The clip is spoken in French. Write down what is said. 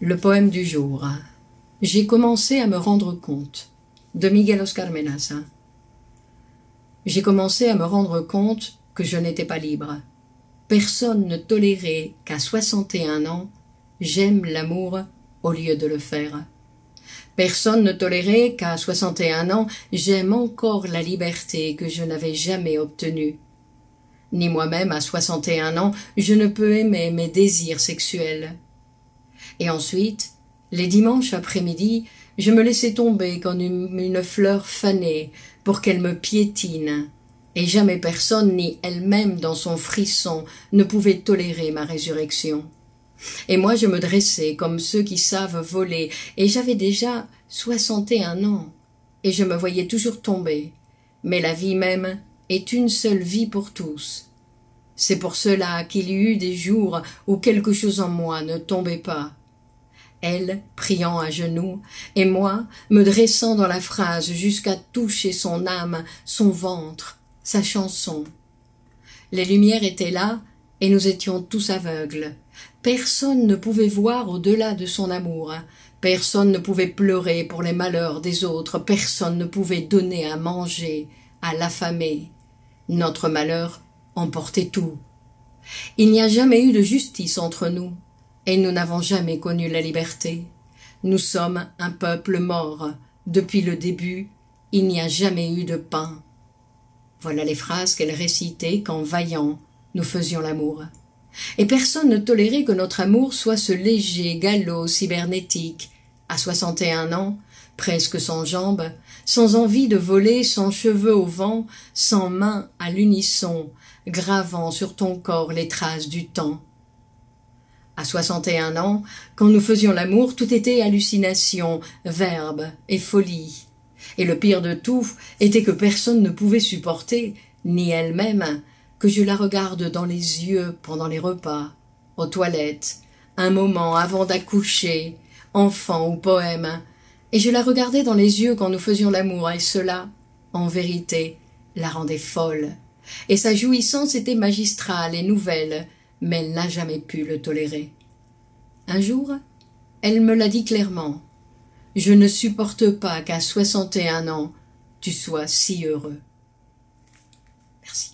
Le poème du jour. J'ai commencé à me rendre compte. De Miguel Oscar Menaza. J'ai commencé à me rendre compte que je n'étais pas libre. Personne ne tolérait qu'à 61 ans, j'aime l'amour au lieu de le faire. Personne ne tolérait qu'à 61 ans, j'aime encore la liberté que je n'avais jamais obtenue. Ni moi-même, à 61 ans, je ne peux aimer mes désirs sexuels. Et ensuite, les dimanches après-midi, je me laissais tomber comme une fleur fanée pour qu'elle me piétine, et jamais personne, ni elle-même dans son frisson, ne pouvait tolérer ma résurrection. Et moi je me dressais comme ceux qui savent voler, et j'avais déjà 61 ans, et je me voyais toujours tomber. Mais la vie même est une seule vie pour tous. C'est pour cela qu'il y eut des jours où quelque chose en moi ne tombait pas. Elle, priant à genoux, et moi, me dressant dans la phrase jusqu'à toucher son âme, son ventre, sa chanson. Les lumières étaient là, et nous étions tous aveugles. Personne ne pouvait voir au-delà de son amour. Personne ne pouvait pleurer pour les malheurs des autres. Personne ne pouvait donner à manger à l'affamé. Notre malheur emportait tout. Il n'y a jamais eu de justice entre nous. Et nous n'avons jamais connu la liberté. Nous sommes un peuple mort. Depuis le début, il n'y a jamais eu de pain. Voilà les phrases qu'elle récitait quand, vaillant, nous faisions l'amour. Et personne ne tolérait que notre amour soit ce léger galop cybernétique, à 61 ans, presque sans jambes, sans envie de voler, sans cheveux au vent, sans mains à l'unisson, gravant sur ton corps les traces du temps. À 61 ans, quand nous faisions l'amour, tout était hallucination, verbe et folie. Et le pire de tout était que personne ne pouvait supporter, ni elle-même, que je la regarde dans les yeux pendant les repas, aux toilettes, un moment avant d'accoucher, enfant ou poème, et je la regardais dans les yeux quand nous faisions l'amour, et cela, en vérité, la rendait folle. Et sa jouissance était magistrale et nouvelle, mais elle n'a jamais pu le tolérer. Un jour, elle me l'a dit clairement. Je ne supporte pas qu'à 61 ans, tu sois si heureux. Merci.